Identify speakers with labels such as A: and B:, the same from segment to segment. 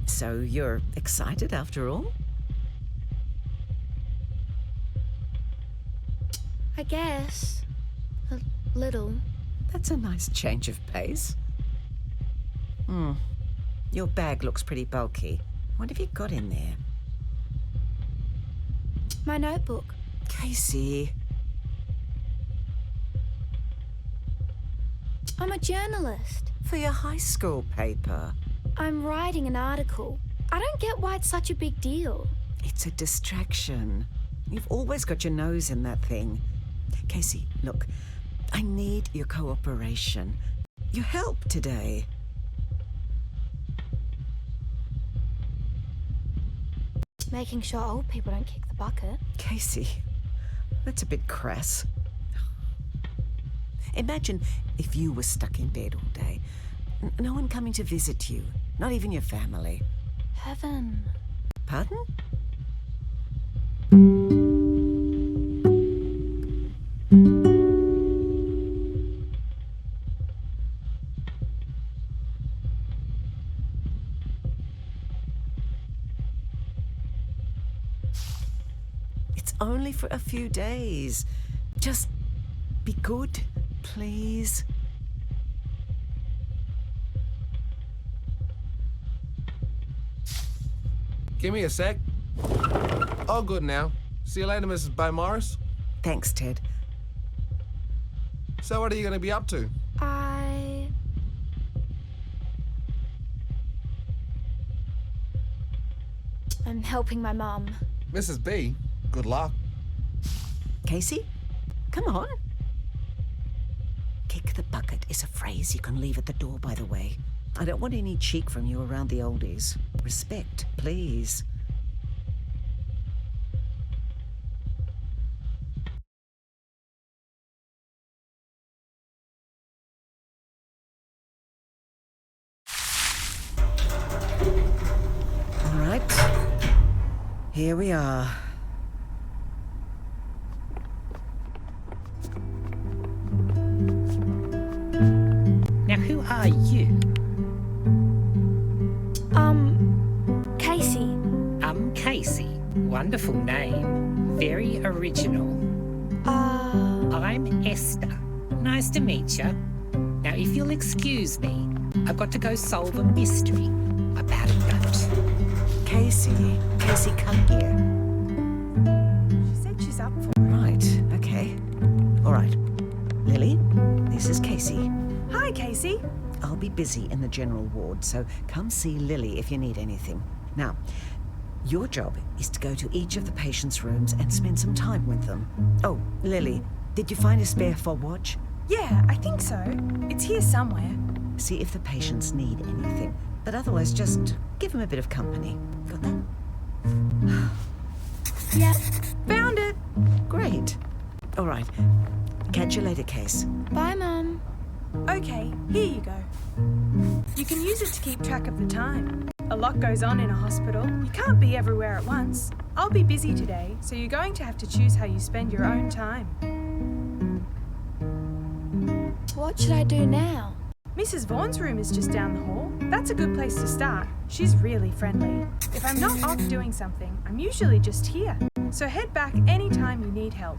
A: So you're excited after all?
B: I guess. A little.
A: That's a nice change of pace. Your bag looks pretty bulky. What have you got in there?
B: My notebook.
A: Casey.
B: I'm a journalist.
A: For your high school paper.
B: I'm writing an article. I don't get why it's such a big deal.
A: It's a distraction. You've always got your nose in that thing. Casey, look, I need your cooperation. Your help today.
B: Making sure old people don't kick the bucket.
A: Casey, that's a bit crass. Imagine if you were stuck in bed all day. No one coming to visit you, not even your family.
B: Heaven.
A: Pardon? It's only for a few days. Just be good, please.
C: Give me a sec. All good now. See you later, Mrs. Beaumaris.
A: Thanks, Ted.
C: So what are you going to be up to?
B: I'm helping my mum.
C: Mrs. B, good luck.
A: Casey, come on. Kick the bucket is a phrase you can leave at the door, by the way. I don't want any cheek from you around the oldies. Respect, please. All right. Here we are.
D: Now, who are you?
B: Casey.
D: Casey. Wonderful name. Very original. I'm Esther. Nice to meet you. Now, if you'll excuse me, I've got to go solve a mystery about a goat.
A: Casey, come here.
E: She said she's up for it.
A: Right, okay. All right. Lily, this is Casey.
E: Hi, Casey.
A: I'll be busy in the general ward, so come see Lily if you need anything. Now, your job is to go to each of the patients' rooms and spend some time with them. Oh, Lily, did you find a spare fob watch?
E: Yeah, I think so. It's here somewhere.
A: See if the patients need anything. But otherwise, just give them a bit of company. Got that?
E: Yeah, found it.
A: Great. All right. Catch you later, Case.
B: Bye, Mum.
E: Okay, here you go. You can use it to keep track of the time. A lot goes on in a hospital. You can't be everywhere at once. I'll be busy today, so you're going to have to choose how you spend your own time.
B: What should I do now?
E: Mrs. Vaughan's room is just down the hall. That's a good place to start. She's really friendly. If I'm not off doing something, I'm usually just here. So head back anytime you need help.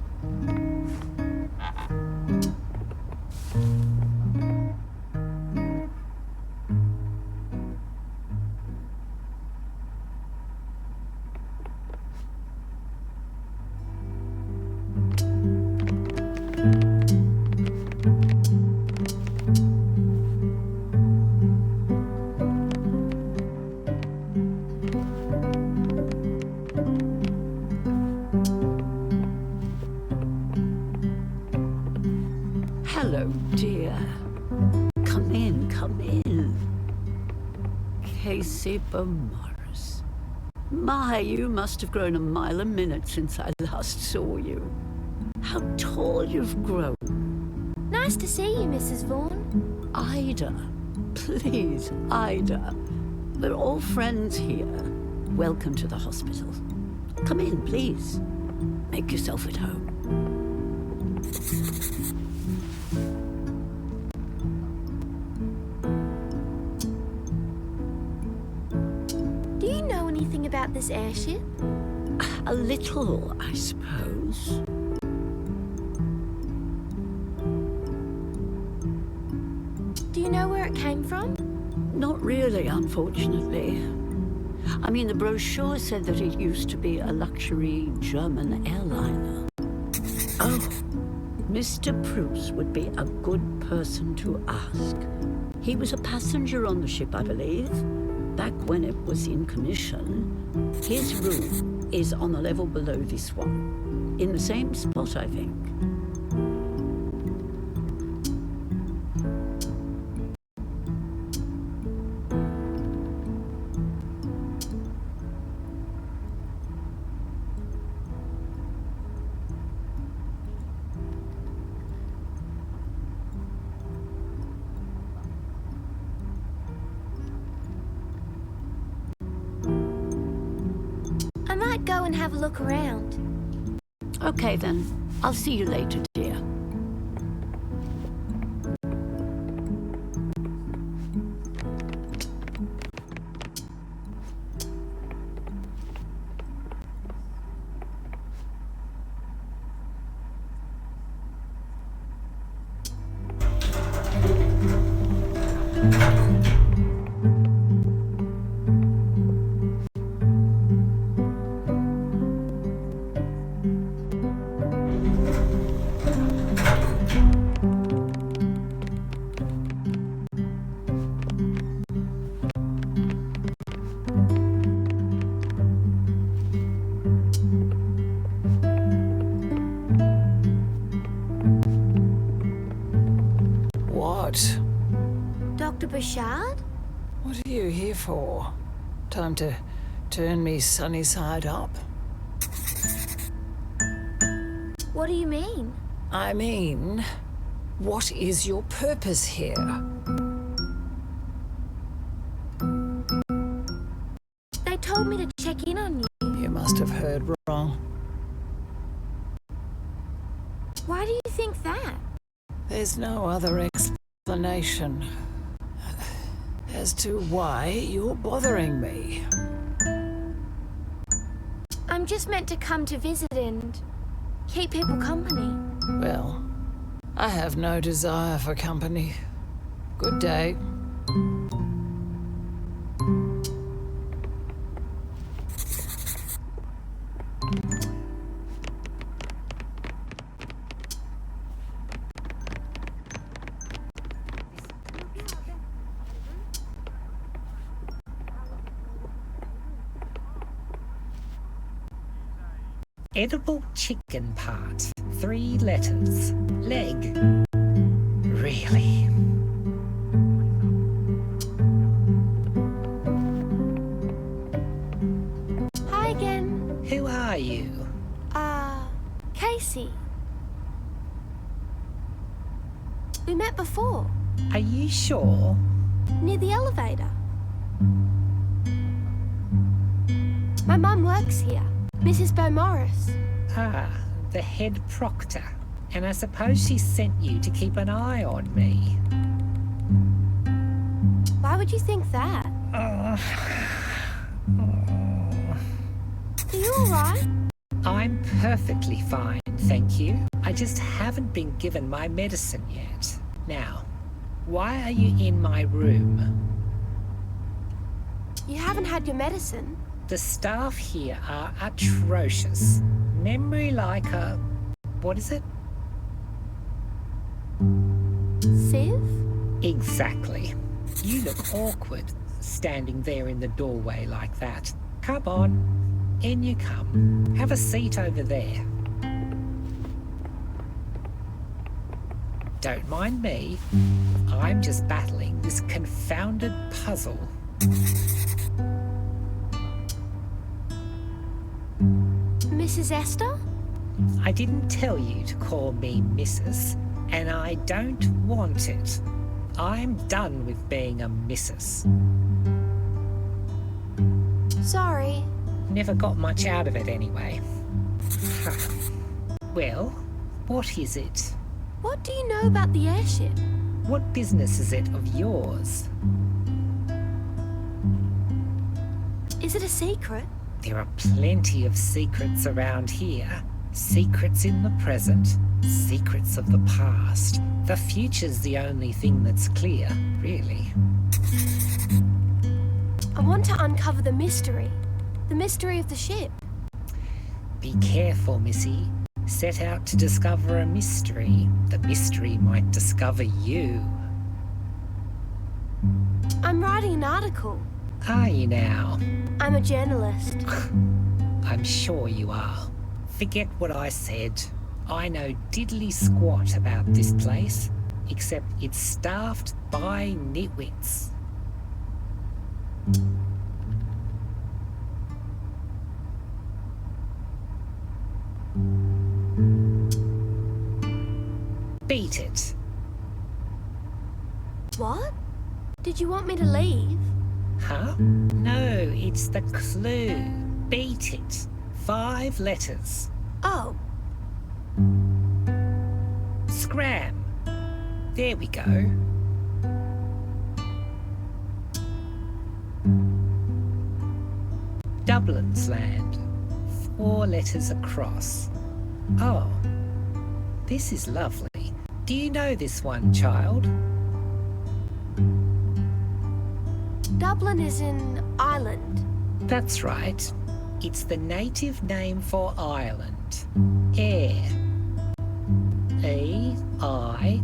F: Mr Pruess. My, you must have grown a mile a minute since I last saw you. How tall you've grown.
B: Nice to see you, Mrs. Vaughan.
F: Ida. Please, Ida. We're all friends here. Welcome to the hospital. Come in, please. Make yourself at home.
B: Do you know anything about this airship?
F: A little, I suppose.
B: Do you know where it came from?
F: Not really, unfortunately. I mean, the brochure said that it used to be a luxury German airliner. Oh, Mr Pruess would be a good person to ask. He was a passenger on the ship, I believe, back when it was in commission. His room is on the level below this one, in the same spot, I think.
B: I might go and have a look around.
F: Okay then, I'll see you later, dear.
G: What?
B: Dr. Bouchard?
G: What are you here for? Time to turn me sunny side up?
B: What do you mean?
G: I mean, what is your purpose here?
B: They told me to check in on you.
G: You must have heard wrong.
B: Why do you think that?
G: There's no other explanation as to why you're bothering me.
B: I'm just meant to come to visit and keep people company.
G: Well, I have no desire for company. Good day.
D: Edible chicken part. 3 letters. Leg. Really?
B: Hi again.
D: Who are you?
B: Casey. We met before,
D: Are you sure?
B: near the elevator. My mum works here, Mrs. Beaumaris.
D: Ah, the head proctor. And I suppose she sent you to keep an eye on me.
B: Why would you think that? Are you alright?
D: I'm perfectly fine, thank you. I just haven't been given my medicine yet. Now, why are you in my room?
B: You haven't had your medicine?
D: The staff here are atrocious. Memory like a... what is it?
B: Sieve?
D: Exactly. You look awkward, standing there in the doorway like that. Come on, in you come. Have a seat over there. Don't mind me. I'm just battling this confounded puzzle.
B: Mrs. Esther?
D: I didn't tell you to call me Mrs., and I don't want it. I'm done with being a Mrs.
B: Sorry.
D: Never got much out of it anyway. Well, what is it?
B: What do you know about the airship?
D: What business is it of yours?
B: Is it a secret?
D: There are plenty of secrets around here. Secrets in the present, secrets of the past. The future's the only thing that's clear, really.
B: I want to uncover the mystery. The mystery of the ship.
D: Be careful, Missy. Set out to discover a mystery. The mystery might discover you.
B: I'm writing an article.
D: Are you now?
B: I'm a journalist.
D: I'm sure you are. Forget what I said. I know diddly squat about this place, except it's staffed by nitwits. Beat it.
B: What? Did you want me to leave?
D: Huh? No, it's the clue. Beat it. 5 letters.
B: Oh,
D: Scram. There we go. Dublin's land. 4 letters across. Oh, this is lovely. Do you know this one, child?
B: Dublin is in Ireland.
D: That's right. It's the native name for Ireland. Air. E-I-R-E.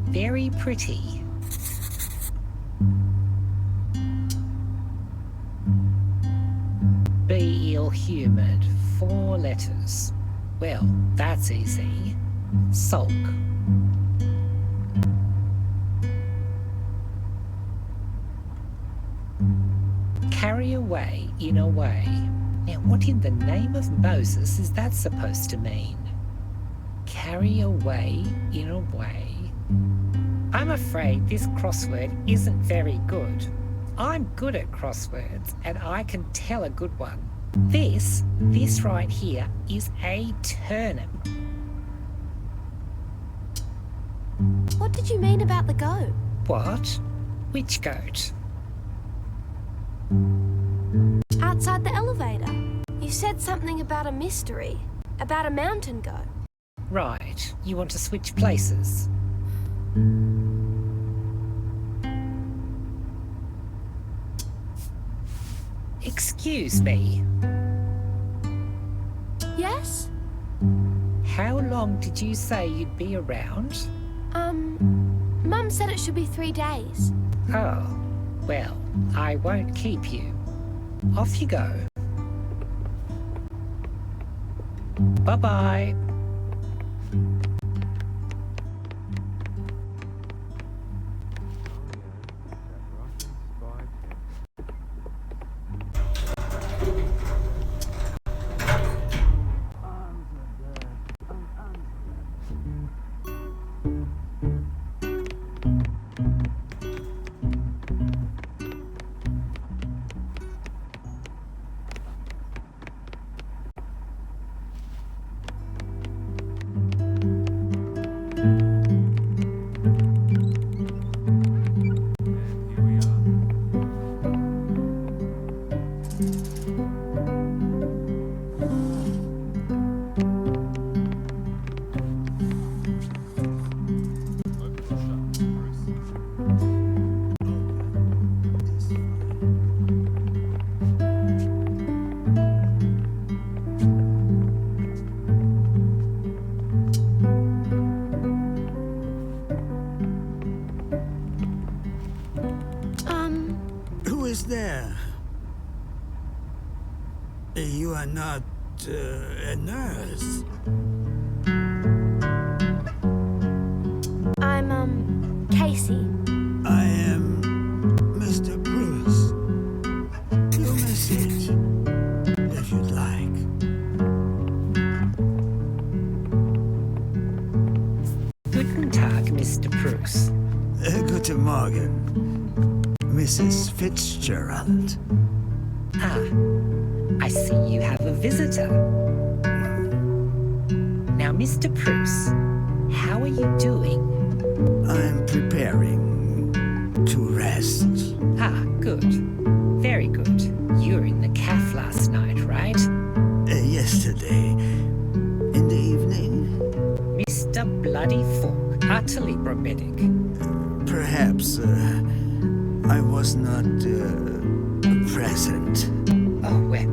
D: Very pretty. Be ill-humoured. 4 letters. Well, that's easy. Sulk. Carry away in a way. Now, what in the name of Moses is that supposed to mean? Carry away in a way. I'm afraid this crossword isn't very good. I'm good at crosswords, and I can tell a good one. This right here is a turnip.
B: What did you mean about the goat?
D: What? Which goat?
B: Outside the elevator. You said something about a mystery. About a mountain goat.
D: Right, you want to switch places? Excuse me,
B: Yes?
D: how long did you say you'd be around?
B: Mum said it should be 3 days.
D: Oh, well, I won't keep you. Off you go. Bye-bye.
H: Who is there? You are not a nurse.
B: I'm, Casey.
H: I am Mr. Pruess. Your message, if you'd like. Morgen, Mrs. Fitzgerald.
D: Ah, I see you have a visitor. Now, Mr. Pruess, how are you doing?
H: I'm preparing to rest.
D: Ah, good. Very good. You were in the cafe last night, right?
H: Yesterday, in the evening,
D: Mr. Bloody Fork, utterly bromidic.
H: perhaps I was not present.
D: Oh, well,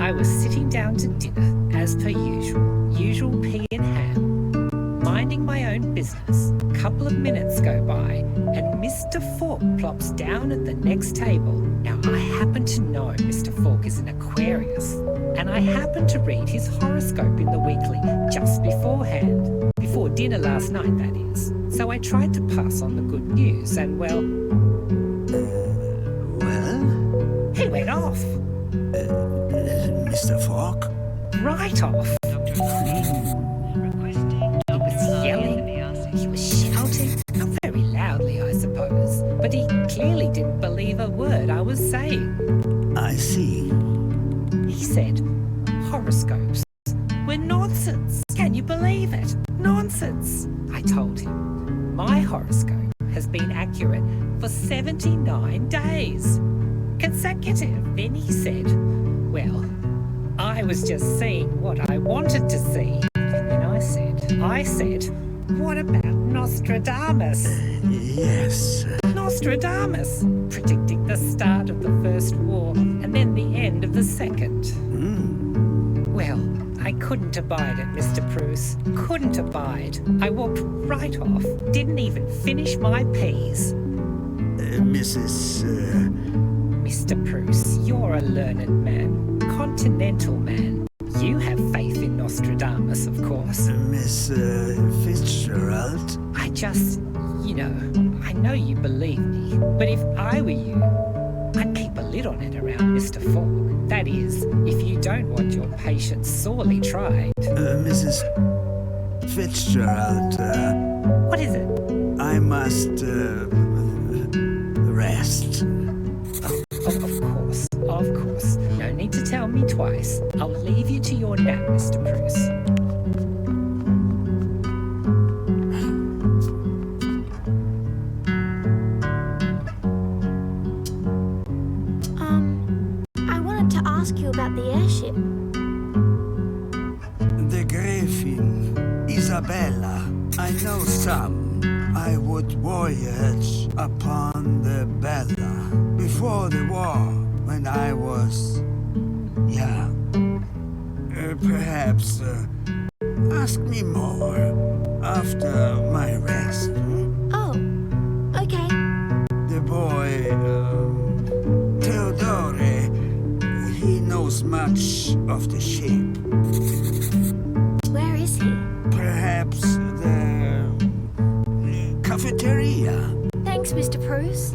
D: I was sitting down to dinner, as per usual pea and ham, minding my own business. A couple of minutes go by, and Mr. Fork plops down at the next table. Now, I happen to know Mr. Fork is an Aquarius, and I happened to read his horoscope in the weekly just beforehand. Before dinner last night, that is. So I tried to pass on the good news, and well, he went off.
H: Mr. Falk?
D: Right off. He was yelling, he was shouting, not very loudly, I suppose, but he clearly didn't believe a word I was saying.
H: I see.
D: He said, horoscopes were nonsense. Can you believe it? Nonsense. I told him, my horoscope has been accurate for 79 days. Consecutive. Then he said, well, I was just seeing what I wanted to see. And then I said, what about Nostradamus?
H: Yes.
D: Nostradamus, predicting the start of the First War and then the end of the Second. Well, I couldn't abide it, Mr. Pruess. Couldn't abide. I walked right off, didn't even finish my peas.
H: Mr.
D: Pruess, you're a learned man, continental man. You have faith in Nostradamus, of course.
H: Miss Fitzgerald?
D: I just, I know you believe me, but if I were you, I'd keep a lid on it around Mr. Fork. That is, if you don't want your patient sorely tried.
H: Mrs. Fitzgerald,
D: What is it?
H: I must rest.
D: Of course. No need to tell me twice. I'll leave you to your nap, Mr. Pruess.
B: I wanted to ask you about the airship.
H: The Gräfin Isabella. I know some. I would voyage upon the Bella before the war, when I was young. Perhaps ask me more after my rest.
B: Oh, okay.
H: The boy, Theodore, he knows much of the ship.
B: Where is he?
H: Perhaps the cafeteria.
B: Thanks, Mr. Pruess.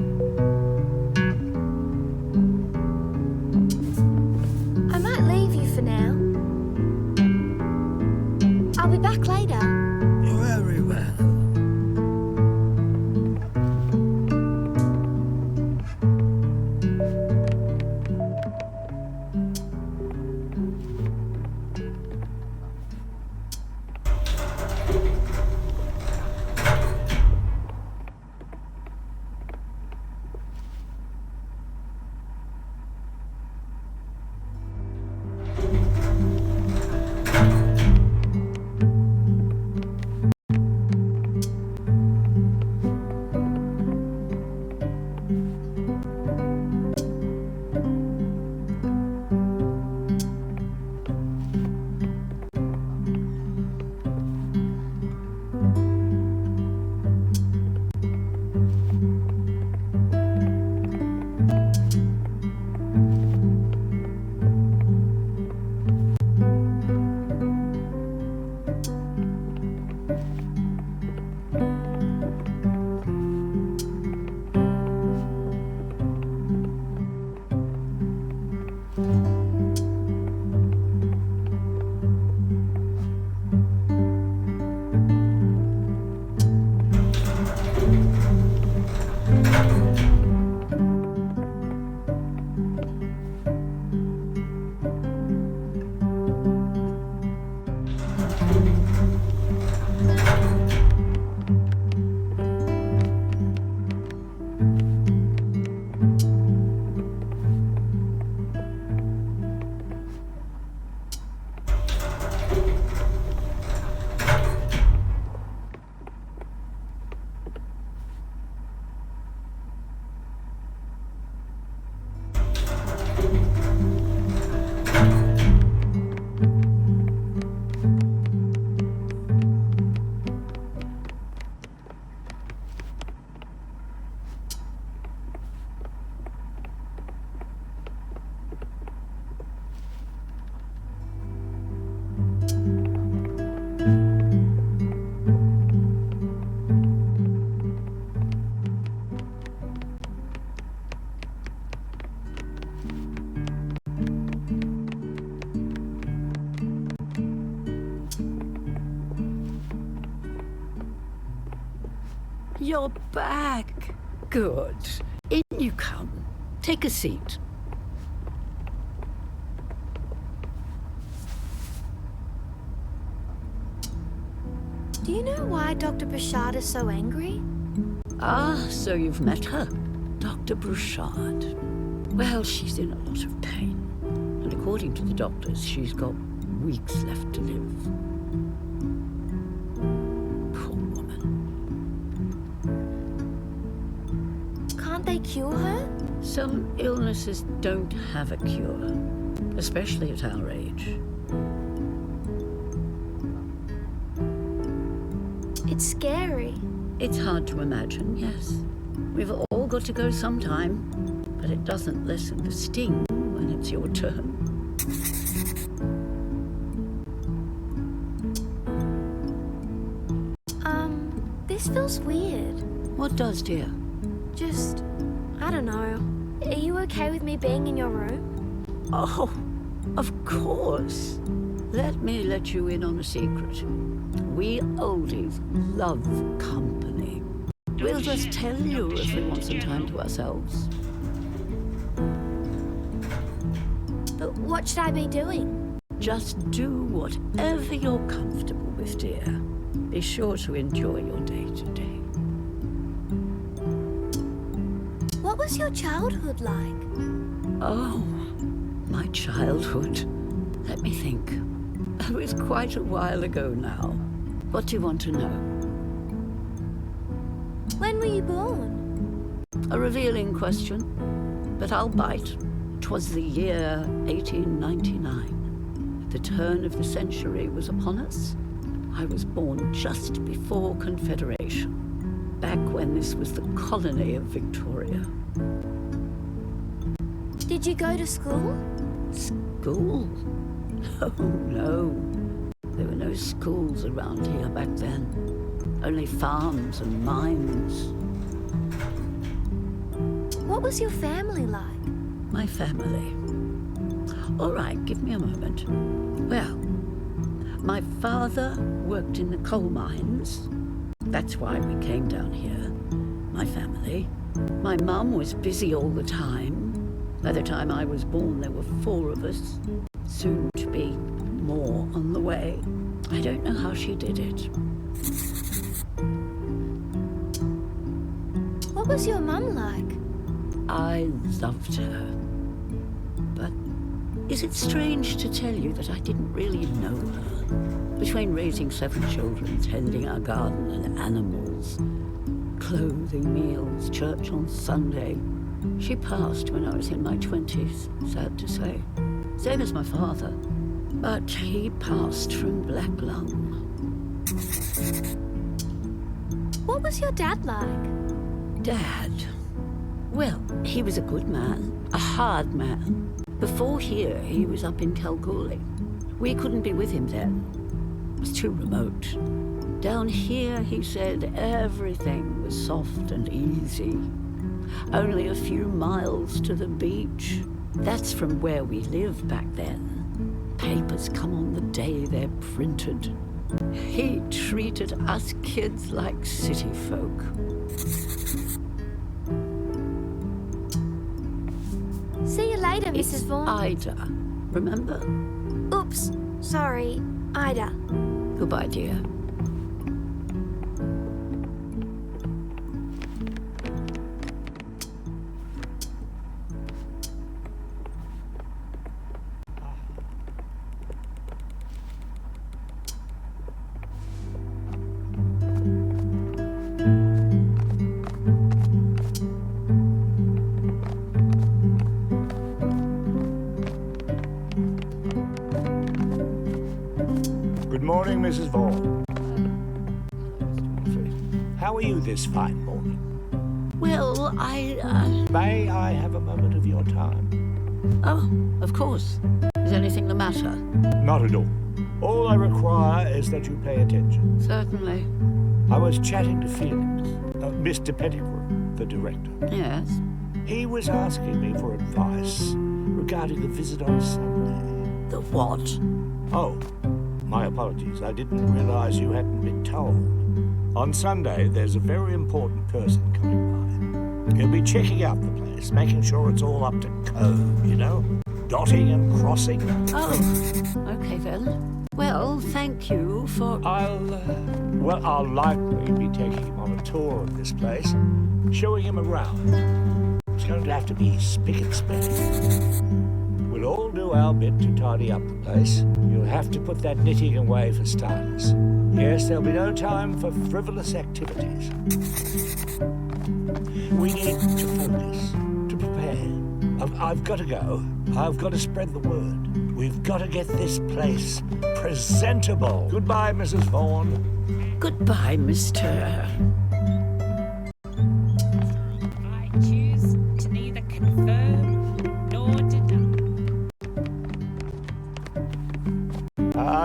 B: I might leave you for now. I'll be back later.
H: Very well.
F: you're back. Good. In you come. Take a seat.
B: Do you know why Dr. Bouchard is so angry?
F: Ah, so you've met her. Dr. Bouchard. Well, she's in a lot of pain. And according to the doctors, she's got weeks left to live. Poor woman.
B: Can't they cure her?
F: Some illnesses don't have a cure, especially at our age.
B: It's scary.
F: It's hard to imagine, yes. We've all got to go sometime, but it doesn't lessen the sting when it's your turn.
B: This feels weird.
F: What does, dear?
B: Just, I don't know. Are you okay with me being in your room?
F: Oh, of course. Let me let you in on a secret. We oldies love company. We'll just tell you if we want some time to ourselves.
B: But what should I be doing?
F: Just do whatever you're comfortable with, dear. Be sure to enjoy your day-to-day.
B: What was your childhood like?
F: Oh, my childhood. Let me think. It was quite a while ago now. What do you want to know?
B: When were you born?
F: A revealing question, but I'll bite. 'Twas the year 1899. The turn of the century was upon us. I was born just before Confederation, back when this was the colony of Victoria.
B: Did you go to school?
F: School? Oh, no. There were no schools around here back then. Only farms and mines.
B: What was your family like?
F: My family. All right, give me a moment. Well, my father worked in the coal mines. That's why we came down here. My family. My mum was busy all the time. By the time I was born, there were 4 of us. Soon to be more on the way. I don't know how she did it.
B: What was your mum like?
F: I loved her. But is it strange to tell you that I didn't really know her? Between raising 7 children, tending our garden and animals, clothing, meals, church on Sunday, she passed when I was in my 20s, sad to say. Same as my father. But he passed from black lung.
B: What was your dad like?
F: Dad? Well, he was a good man, a hard man. Before here, he was up in Kalgoorlie. We couldn't be with him then. It was too remote. Down here, he said, everything was soft and easy. Only a few miles to the beach. That's from where we lived back then. Papers come on the day they're printed. He treated us kids like city folk.
B: See you later,
F: It's
B: Mrs. Vaughan.
F: Ida, remember?
B: Oops, sorry, Ida.
F: Goodbye, dear.
I: Good morning, Mrs. Vaughan. How are you this fine morning?
F: Well,
I: May I have a moment of your time?
F: Oh, of course. Is anything the matter?
I: Not at all. All I require is that you pay attention.
F: Certainly.
I: I was chatting to Felix, Mr. Pettigrew, the director.
F: Yes.
I: He was asking me for advice regarding the visit on Sunday.
F: The what?
I: Oh, my apologies. I didn't realize you hadn't been told. On Sunday, there's a very important person coming by. He'll be checking out the place, making sure it's all up to code, you know? Dotting and crossing.
F: Oh, okay then. Well, thank you for...
I: I'll likely be taking him on a tour of this place, showing him around. It's going to have to be spick and span. We'll all do our bit to tidy up the place. You'll have to put that knitting away for starters. Yes, there'll be no time for frivolous activities. We need to focus, to prepare. I've got to go. I've got to spread the word. We've got to get this place presentable. Goodbye, Mrs. Vaughan.
F: Goodbye, Mr.
D: I choose to neither confirm nor deny.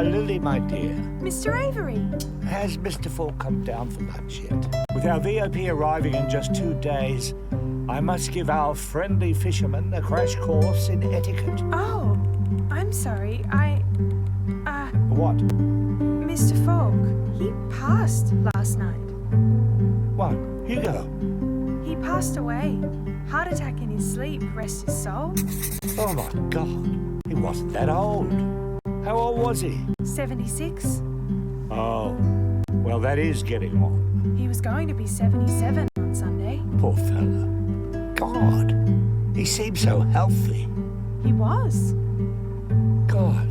I: Lily, my dear.
E: Mr. Avery.
I: Has Mr. Falk come down for lunch yet? With our VIP arriving in just 2 days, I must give our friendly fisherman a crash course in etiquette.
E: Oh, I'm sorry.
I: What?
E: Mr. Falk, he passed last night.
I: What? Hugo?
E: He passed away. Heart attack in his sleep, rest his soul.
I: Oh my God. He wasn't that old. How old was he?
E: 76.
I: Oh, well, that is getting on.
E: He was going to be 77 on Sunday.
I: Poor fella. God, he seemed so healthy.
E: He was.
I: God,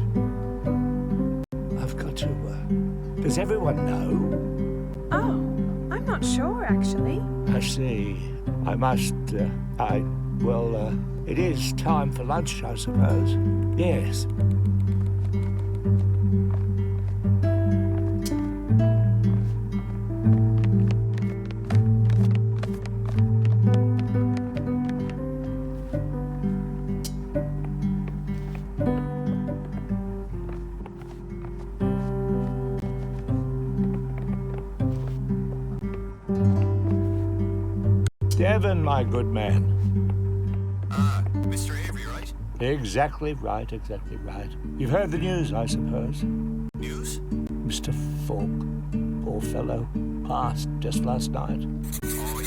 I: I've got to, does everyone know?
E: Oh, I'm not sure, actually.
I: I see. I must, it is time for lunch, I suppose. Yes. Devon, my good man.
J: Mr. Avery, right?
I: Exactly right, exactly right. You've heard the news, I suppose.
J: News?
I: Mr. Falk, poor fellow, passed just last night.
J: Oh,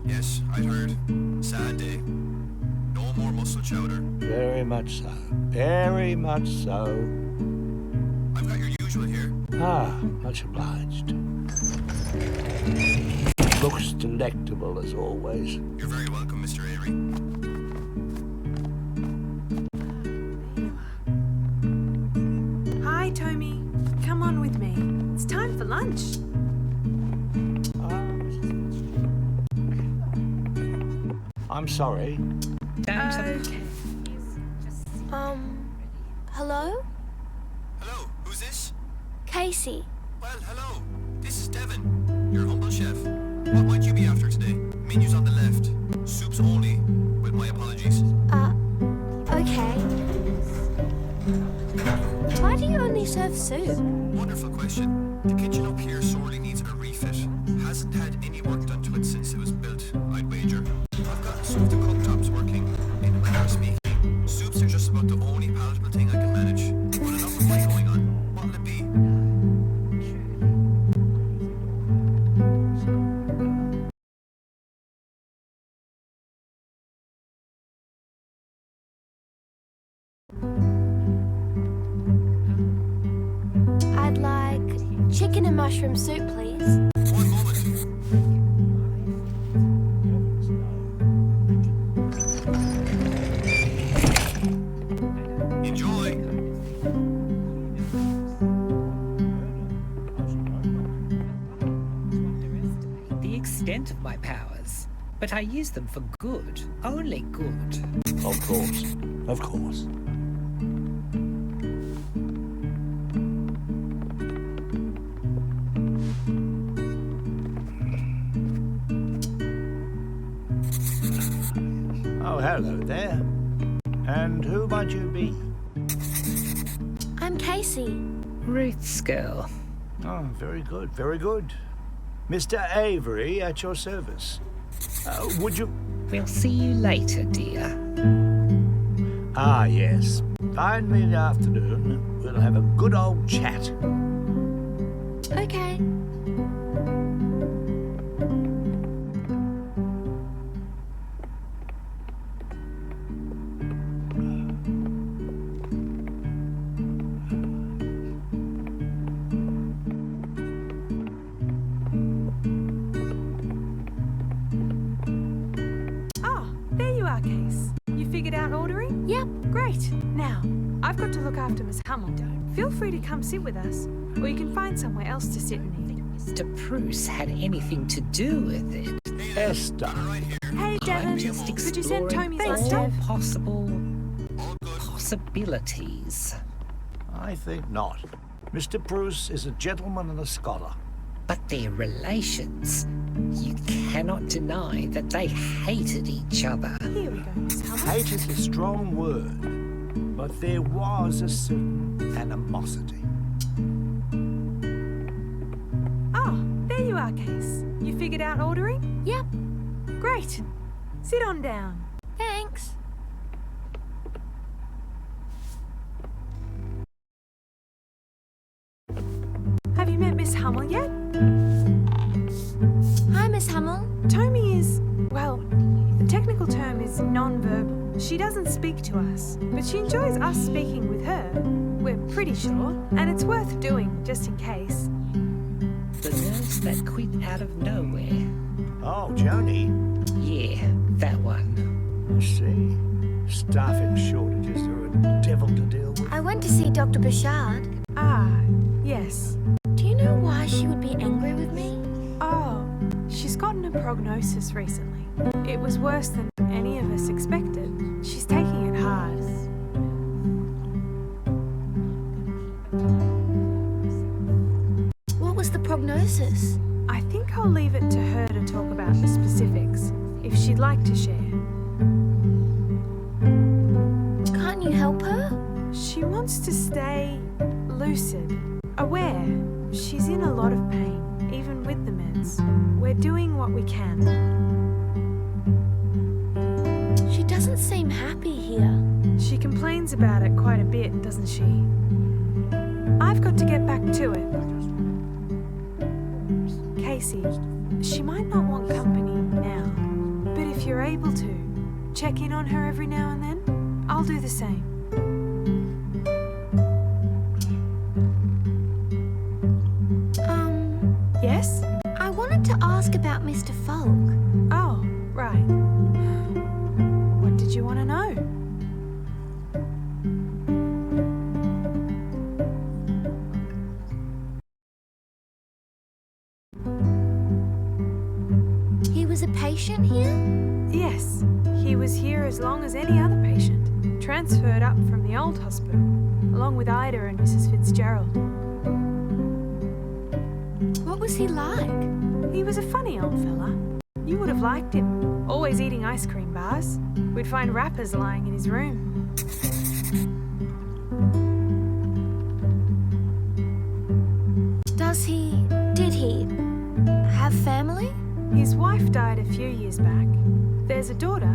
J: yes, I'd heard. Sad day. No more muscle chowder.
I: Very much so, very much so.
J: I've got your usual here.
I: Much obliged. Looks delectable as always.
J: You're very welcome, Mr. Avery.
E: Hi, Tommy. Come on with me. It's time for lunch.
I: I'm sorry.
B: Hello?
J: Hello, who's this?
B: Casey.
J: Well, hello. This is Devon, your humble chef. What might you be after today? Menus on the left. Soups only, with my apologies.
B: Okay. Why do you only serve soup?
J: Wonderful question. The kitchen up here sorely needs a refit. Hasn't had any work done to it since it was built, I'd wager. I've got some of the cooktops working, in a manner of speaking. Soups are just about the only palatable thing I can manage. But enough of my going on. What'll it be?
B: I'd like chicken and mushroom soup, please.
J: One moment. Enjoy.
D: The extent of my powers, but I use them for good, only good.
I: Of course, of course. Oh, hello there. And who might you be?
B: I'm Casey.
D: Ruth's girl.
I: Oh, very good, very good. Mr. Avery at your service. Would you...
D: We'll see you later, dear.
I: Ah, yes. Find me in the afternoon. We'll have a good old chat.
B: Okay.
E: Case. You figured out ordering?
B: Yep.
E: Great. Now, I've got to look after Miss Hummel. Feel free to come sit with us, or you can find somewhere else to sit and eat.
D: Mr Pruess had anything to do with it.
I: Esther.
E: Hey, Devon.
D: I'm just
E: Could you send
D: exploring
E: Tomy's
D: all
E: lunch?
D: possible possibilities.
I: I think not. Mr Pruess is a gentleman and a scholar.
D: But their relations, you cannot deny that they hated each other.
E: Here we go, Miss Hummel.
I: Hate is a strong word, but there was a certain animosity.
E: Oh, there you are, Case. You figured out ordering?
B: Yep.
E: Great. Sit on down.
B: Thanks.
E: Have you met Miss Hummel yet?
B: Hi, Miss Hummel.
E: Tomy is, well, the technical term is non-verbal. She doesn't speak to us, but she enjoys us speaking with her. We're pretty sure, and it's worth doing, just in case.
D: The nurse that quit out of nowhere.
I: Oh, Joni.
D: Yeah, that one.
I: I see. Staffing shortages are a devil to deal with.
B: I went to see Dr. Bouchard.
E: Ah, yes.
B: Do you know why she would be angry with me?
E: Oh, she's gotten a prognosis recently. It was worse than any of us expected. She's taking it hard.
B: What was the prognosis?
E: I think I'll leave it to her to talk about the specifics, if she'd like to share.
B: Can't you help her?
E: She wants to stay lucid, aware. She's in a lot of pain, even with the meds. We're doing what we can.
B: She doesn't seem happy here.
E: She complains about it quite a bit, doesn't she? I've got to get back to it. Casey, she might not want company now, but if you're able to, check in on her every now and then, I'll do the same. Yes?
B: I wanted to ask about Mr. Falk.
E: Oh, right. What did you want to know?
B: He was a patient here?
E: Yes, he was here as long as any other patient. Transferred up from the old hospital, along with Ida and Mrs. Fitzgerald.
B: What was he like?
E: He was a funny old fella. You would have liked him. Always eating ice cream bars. We'd find wrappers lying in his room.
B: Did he have family?
E: His wife died a few years back. There's a daughter.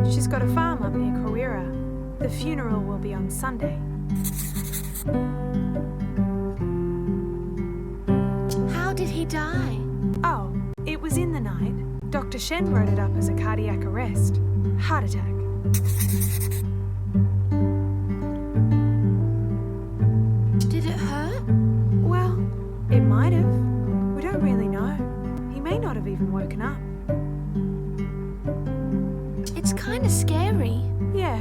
E: She's got a farm up near Kawira. The funeral will be on Sunday.
B: How did he die?
E: Oh, it was in the night. Dr. Shen wrote it up as a cardiac arrest. Heart attack.
B: Did it hurt?
E: Well, it might have. We don't really know. He may not have even woken up.
B: It's kind of scary.
E: Yeah,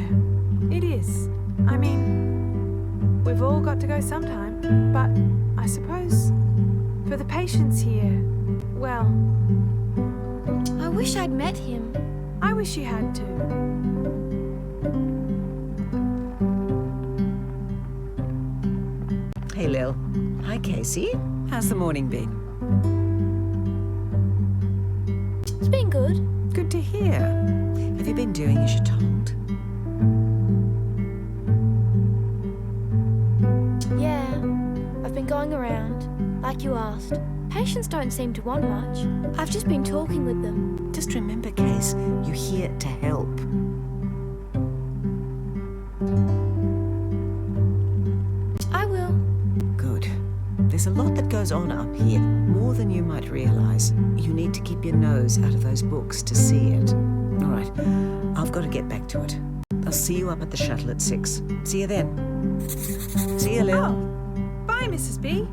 E: it is. I mean, we've all got to go sometime, but I suppose for the patients here, well,
B: I wish I'd met him.
E: I wish you had too.
A: Hey, Lil. Hi, Casey. How's the morning been?
B: It's been good.
A: Good to hear. Have you been doing as you're told?
B: Yeah, I've been going around, like you asked. Patients don't seem to want much. I've just been talking with them.
A: Just remember, Case, you're here to help.
B: I will.
A: Good. This There's a lot that goes on up here, more than you might realize. You need to keep your nose out of those books to see it. All right, I've got to get back to it. I'll see you up at the shuttle at 6. See you then. See you, Lil.
E: Oh, bye, Mrs. B.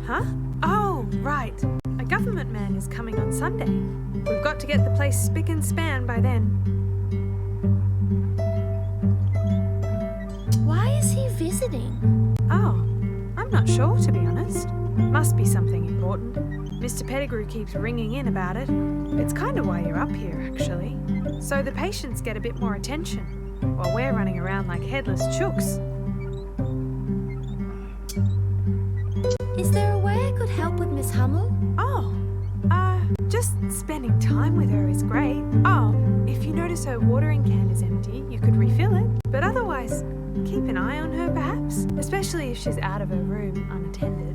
E: Huh? Oh, right. A government man is coming on Sunday. We've got to get the place spick and span by then.
B: Why is he visiting?
E: Oh, I'm not sure, to be honest. Must be something important. Mr. Pettigrew keeps ringing in about it. It's kind of why you're up here, actually. So the patients get a bit more attention, while we're running around like headless chooks.
B: Is there a way I could help with Miss Hummel?
E: Oh, just spending time with her is great. Oh, if you notice her watering can is empty, you could refill it. But otherwise, keep an eye on her perhaps, especially if she's out of her room unattended.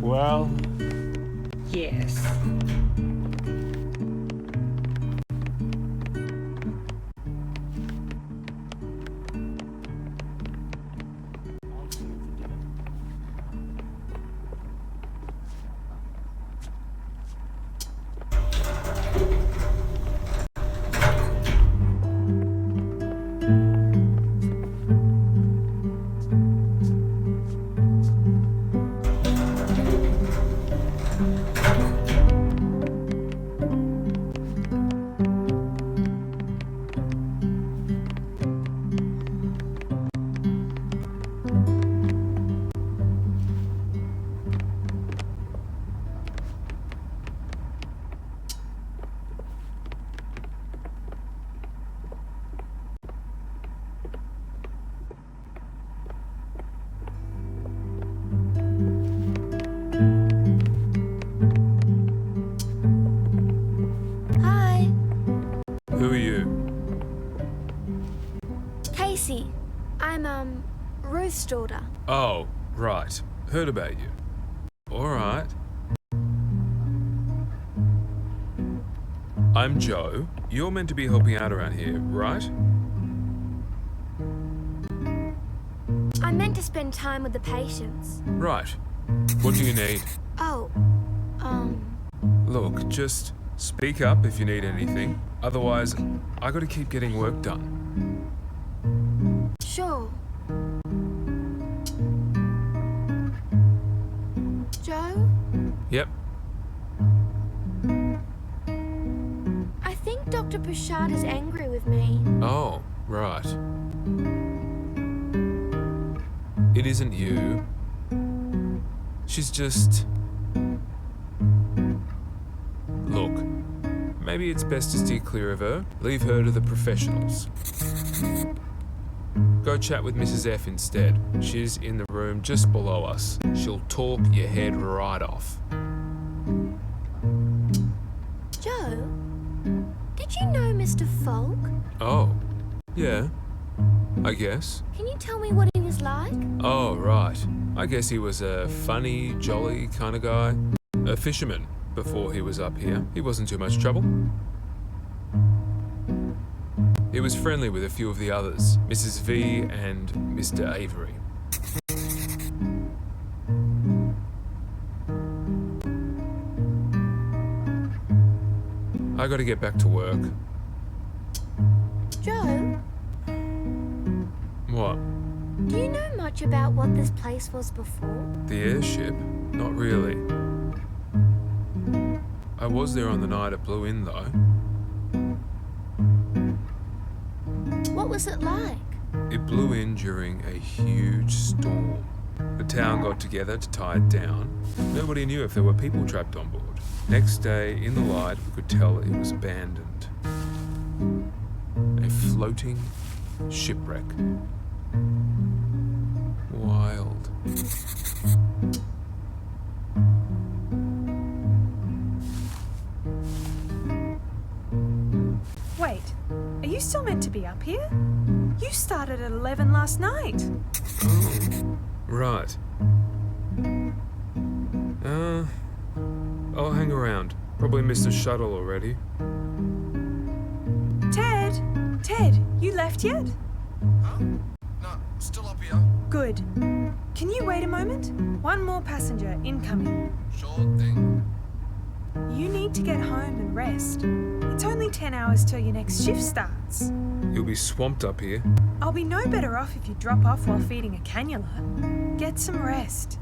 I: Well?
D: Yes.
K: Who are you?
B: Casey. I'm, Ruth's daughter.
K: Oh, right. Heard about you. All right. I'm Joe. You're meant to be helping out around here, right?
B: I meant to spend time with the patients.
K: Right. What do you need?
B: Oh,
K: Look, just speak up if you need anything. Otherwise, I gotta keep getting work done.
B: Sure. Joe?
K: Yep.
B: I think Dr. Bouchard is angry with me.
K: Oh, right. It isn't you. She's just... Look, maybe it's best to steer clear of her. Leave her to the professionals. Go chat with Mrs. F instead. She's in the room just below us. She'll talk your head right off.
B: Joe, did you know Mr. Folk?
K: Oh, yeah, I guess.
B: Can you tell me what he was like?
K: Oh, right. I guess he was a funny, jolly kind of guy. A fisherman before he was up here. He wasn't too much trouble. He was friendly with a few of the others, Mrs. V and Mr. Avery. I gotta get back to work.
B: Joe,
K: What?
B: do you know much about what this place was before?
K: The airship? Not really. I was there on the night it blew in, though.
B: What was it like?
K: It blew in during a huge storm. The town got together to tie it down. Nobody knew if there were people trapped on board. Next day, in the light, we could tell it was abandoned. A floating shipwreck. Wild.
E: Wait, are you still meant to be up here? You started at 11 last night.
K: Oh, right. I'll hang around. Probably missed a shuttle already.
E: Ted, you left yet?
J: Huh? No, still up here.
E: Good. Can you wait a moment? One more passenger incoming.
J: Sure thing.
E: You need to get home and rest. It's only 10 hours till your next shift starts.
K: You'll be swamped up here.
E: I'll be no better off if you drop off while feeding a cannula. Get some rest.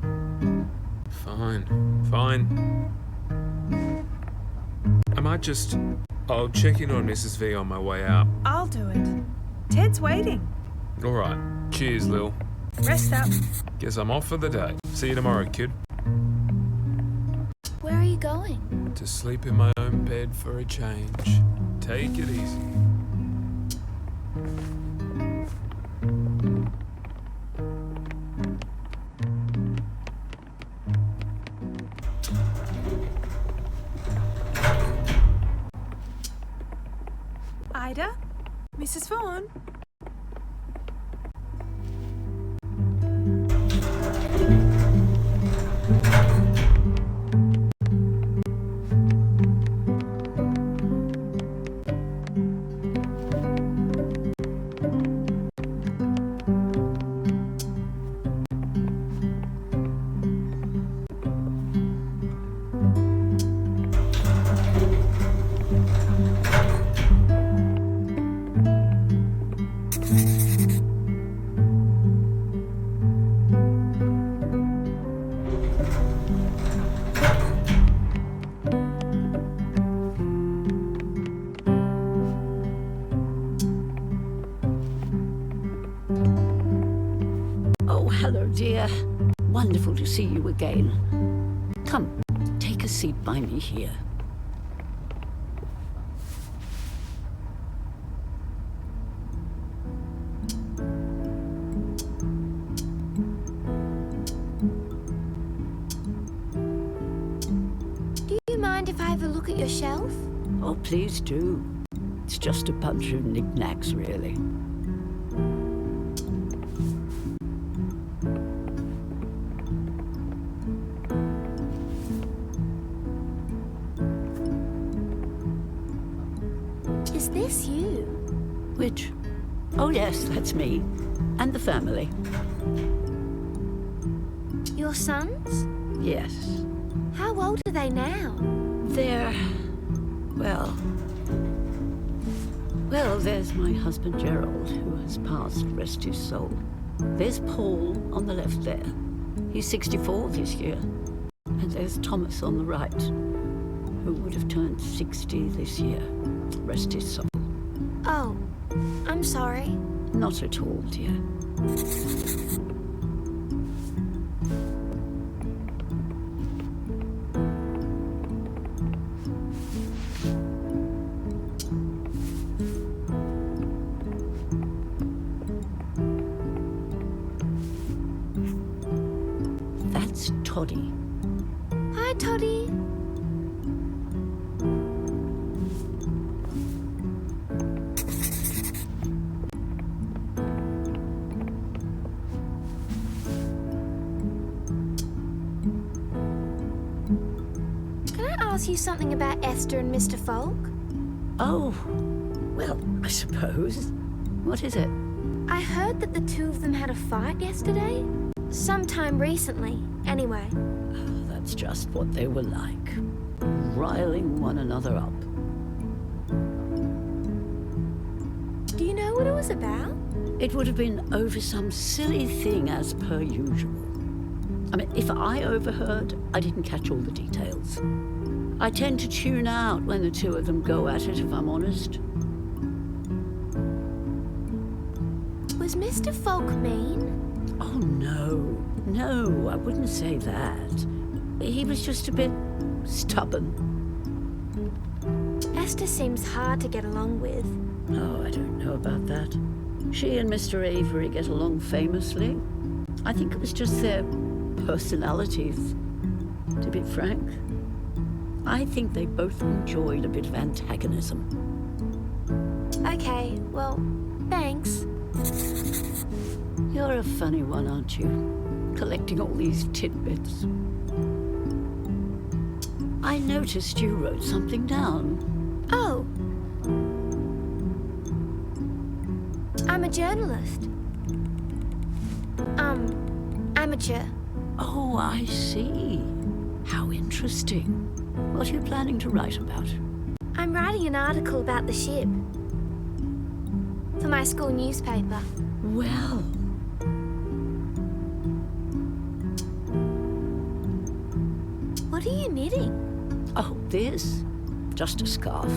K: Fine. I'll check in on Mrs. V on my way out.
E: I'll do it. Ted's waiting.
K: Alright. Cheers, Lil.
E: Rest up.
K: Guess I'm off for the day. See you tomorrow, kid.
B: Where are you going?
K: To sleep in my own bed for a change. Take it easy.
E: Ida? Mrs. Vaughan?
F: Hello, dear. Wonderful to see you again. Come, take a seat by me here.
B: Do you mind if I have a look at your shelf?
F: Oh, please do. It's just a bunch of knickknacks, really.
B: Is this you?
F: Which? Oh, yes, that's me. And the family.
B: Your sons?
F: Yes.
B: How old are they now?
F: They're... Well, there's my husband Gerald, who has passed, rest his soul. There's Paul on the left there. He's 64 this year. And there's Thomas on the right, who would have turned 60 this year. Rest his soul.
B: Oh, I'm sorry.
F: Not at all, dear. That's Toddy.
B: Hi, Toddy. Ask you something about Esther and Mr. Folk?
F: Oh, well, I suppose. What is it?
B: I heard that the two of them had a fight yesterday. Sometime recently, anyway.
F: Oh, that's just what they were like. Riling one another up.
B: know what it was about?
F: It would have been over some silly thing as per usual. I mean, if I overheard, I didn't catch all the details. I tend to tune out when the two of them go at it, if I'm honest.
B: Was Mr. Folk mean?
F: Oh, no, I wouldn't say that. He was just a bit stubborn.
B: Esther seems hard to get along with.
F: Oh, I don't know about that. She and Mr. Avery get along famously. I think it was just their personalities, to be frank. I think they both enjoyed a bit of antagonism.
B: Okay, well, thanks.
F: You're a funny one, aren't you? Collecting all these tidbits. I noticed you wrote something down.
B: Oh. I'm a journalist. Amateur.
F: Oh, I see. How interesting. What are you planning to write about?
B: I'm writing an article about the ship. For my school newspaper.
F: Well.
B: What are you knitting?
F: Oh, this. Just a scarf.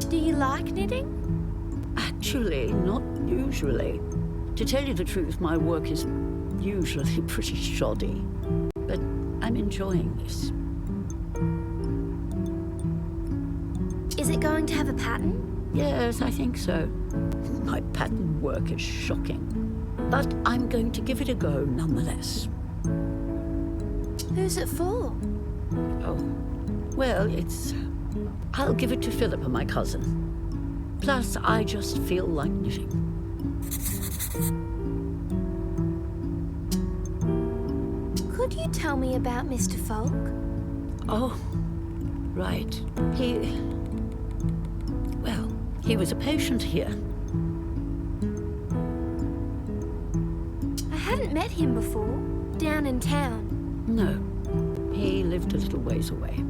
B: Do you like knitting?
F: Actually, not usually. To tell you the truth, my work is usually pretty shoddy. But I'm enjoying this.
B: Is it going to have a pattern?
F: Yes, I think so. My pattern work is shocking. But I'm going to give it a go nonetheless.
B: Who's it for?
F: Oh, well, I'll give it to Philippa, my cousin. Plus, I just feel like knitting.
B: Could you tell me about Mr. Folk?
F: Oh, right. He was a patient here.
B: I hadn't met him before, down in town.
F: No, he lived a little ways away.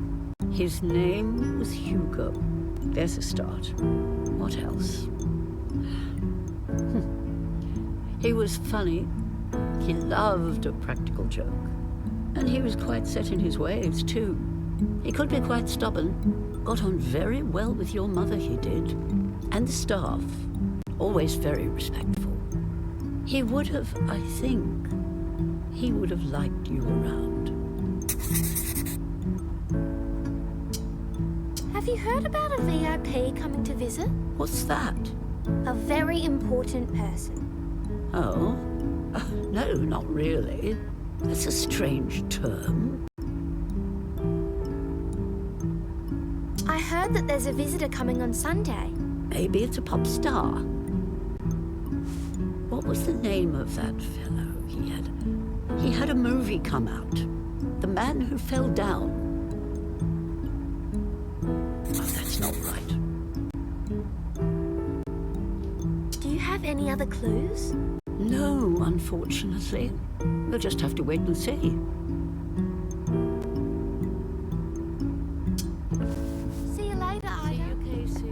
F: His name was Hugo. There's a start. What else? He was funny. He loved a practical joke. And he was quite set in his ways, too. He could be quite stubborn. Got on very well with your mother, he did. And the staff. Always very respectful. He would have, I think, he would have liked you around.
B: Have you heard about a VIP coming to visit?
F: What's that?
B: A very important person.
F: Oh? No, not really. That's a strange term.
B: I heard that there's a visitor coming on Sunday.
F: Maybe it's a pop star. What was the name of that fellow? He had a movie come out. The Man Who Fell Down. Oh, that's not right.
B: Do you have any other clues?
F: No, unfortunately. We'll just have to wait and see.
B: See you later, Ida.
F: See you, Casey.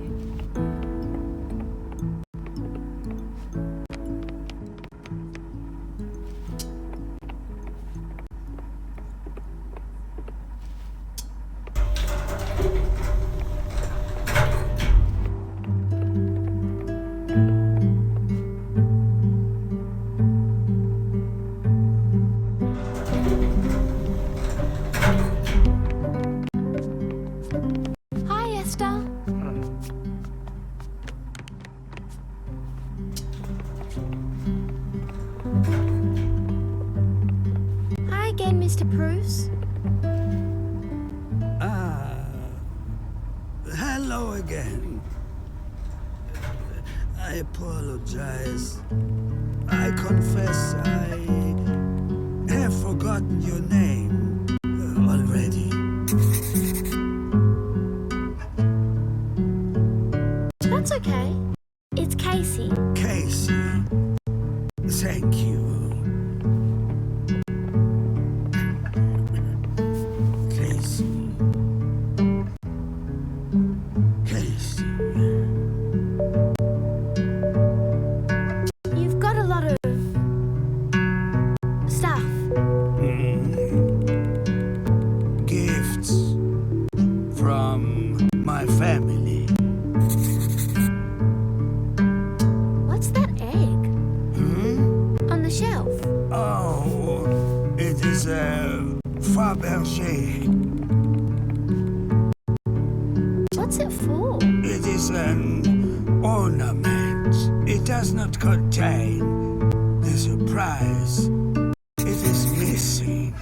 B: Hi, Esther. Hi again, Mr. Pruess.
H: Hello again. I apologize. I confess I have forgotten your name already.
B: That's okay. It's Casey.
H: Casey. Thank you. Casey. Casey. is Fabergé.
B: What's it for?
H: It is an ornament. It does not contain the surprise. It is missing.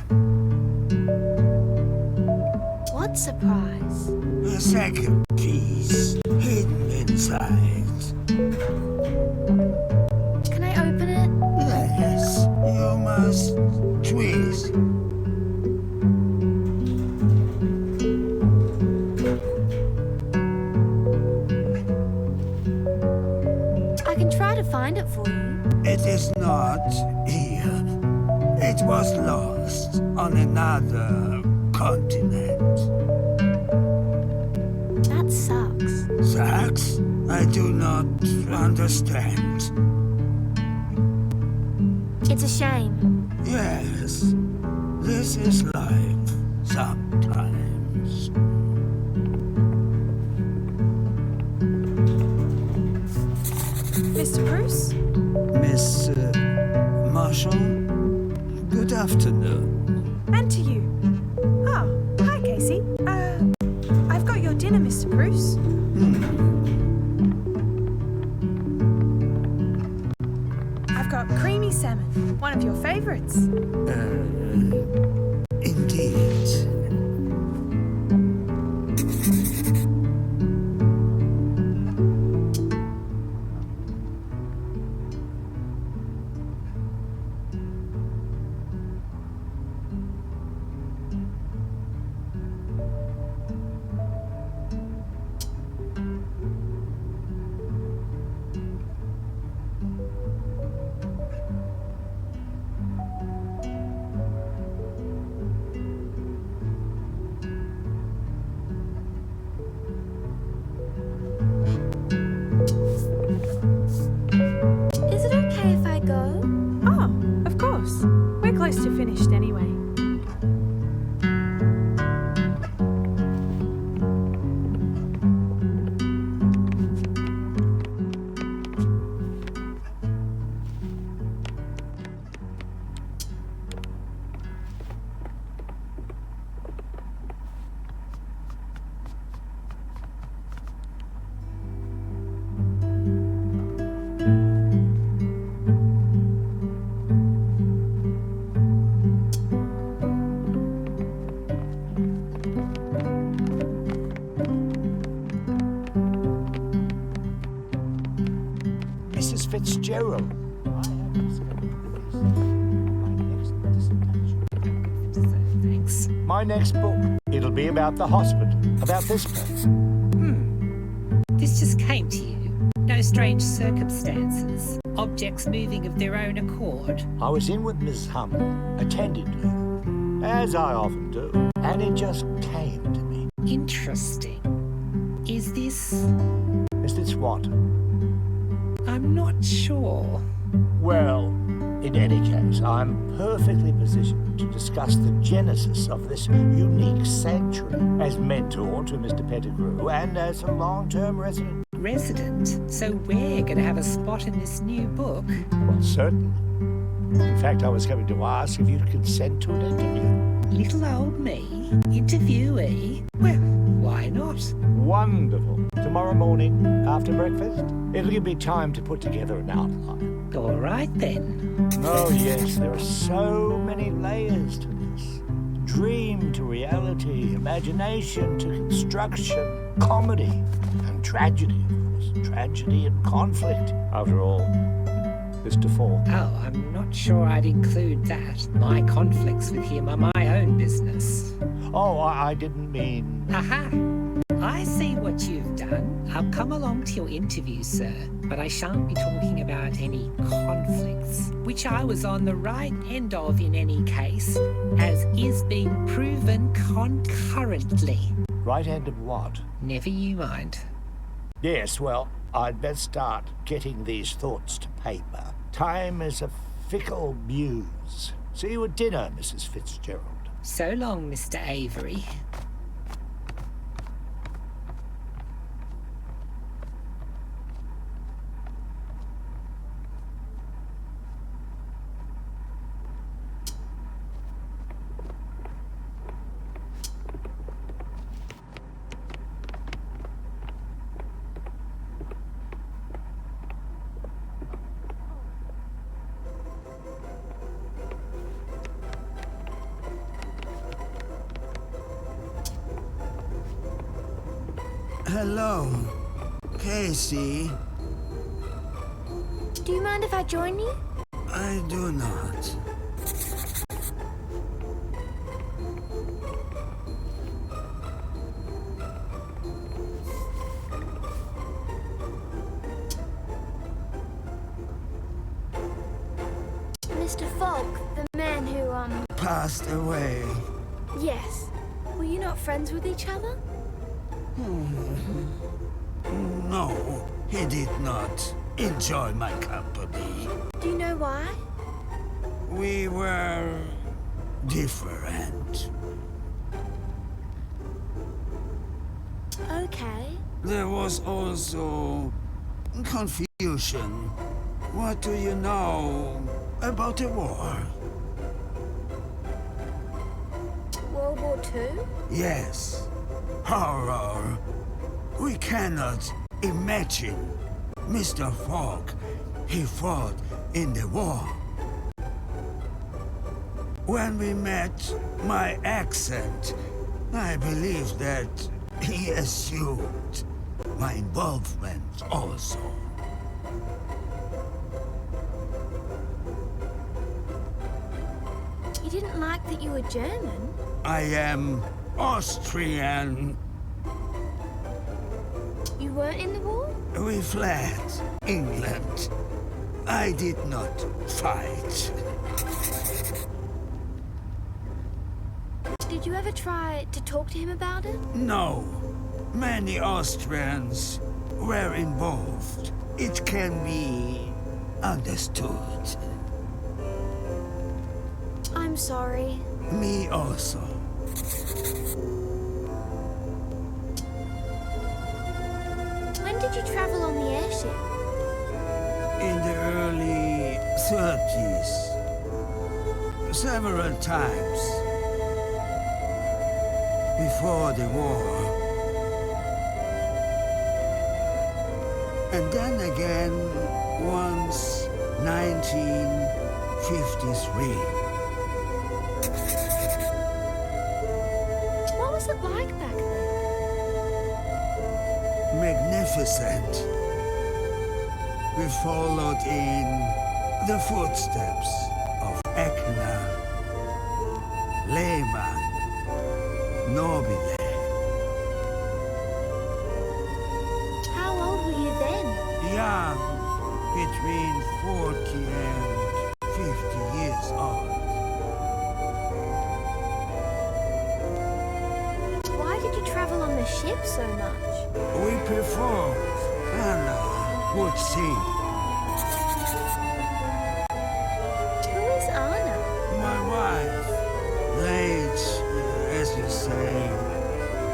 B: What surprise?
H: The second piece hidden inside.
B: Can I open it?
H: Yes, you must twist.
B: I can try to find it for you.
H: It is not here. It was lost on another continent.
B: That sucks.
H: Sax? I do not understand.
B: It's a shame.
H: Yes, this is life sometimes.
E: Mr. Pruess?
H: Miss Marshall, good afternoon.
E: And to you. Oh, hi, Casey. I've got your dinner, Mr. Pruess. I've got creamy salmon, one of your favorites.
H: Indeed.
B: Is it okay if I go?
E: Oh, of course. We're close to finished anyway.
I: Mrs. Fitzgerald. I have discovered this.
D: Thanks.
I: My next book. It'll be about the hospital. About this place.
D: This just came to you. No strange circumstances. Objects moving of their own accord.
I: I was in with Mrs. Hummel, attending to her, as I often do, and it just came to me.
D: Interesting. Is this...
I: Is this what?
D: I'm not sure.
I: Well, in any case, I'm perfectly positioned to discuss the genesis of this unique sanctuary as mentor to Mr. Pettigrew and as a long-term resident.
D: Resident? So we're going to have a spot in this new book?
I: Well, certainly. In fact, I was going to ask if you'd consent to an interview.
D: Little old me? Interviewee? Well, why not?
I: Wonderful. Tomorrow morning, after breakfast, it'll give me time to put together an outline.
D: All right, then.
I: Oh, yes, there are so many layers to this. Dream to reality, imagination to construction, comedy and tragedy, of course. Tragedy and conflict. After all, is to fall.
D: Oh, I'm not sure I'd include that. My conflicts with him are my own business.
I: Oh, I didn't mean...
D: Aha! I see what you've done. I'll come along to your interview, sir, but I shan't be talking about any conflicts, which I was on the right end of in any case, as is being proven concurrently.
I: Right end of what?
D: Never you mind.
I: Yes, well, I'd best start getting these thoughts to paper. Time is a fickle muse. See you at dinner, Mrs. Fitzgerald.
D: So long, Mr. Avery.
H: Hello, Casey.
B: Do you mind if I join you?
H: I do not.
B: Mr. Falk, the man who,
H: Passed away.
B: Yes. Were you not friends with each other?
H: No, he did not enjoy my company.
B: Do you know why?
H: We were different.
B: Okay.
H: There was also confusion. What do you know about the war?
B: World War II?
H: Yes. Horror. We cannot imagine. Mr. Falk, he fought in the war. When we met, my accent, I believe that he assumed my involvement also.
B: He didn't like that you were German?
H: I am Austrian.
B: You weren't in the war?
H: We fled England. I did not fight.
B: Did you ever try to talk to him about it?
H: No. Many Austrians were involved. It can be understood.
B: I'm sorry.
H: Me also.
B: When did you travel on the airship?
H: In the early 30s. Several times. Before the war. And then again, once 1953.
B: What was it like back then?
H: Magnificent. We followed in the footsteps of Eckner, Lehmann, Nobile.
B: How old were you then?
H: Young, between 40 and 50 years old.
B: Why did you travel on the ship so much?
H: We performed. Anna would sing.
B: Who is Anna?
H: My wife, late, as you say,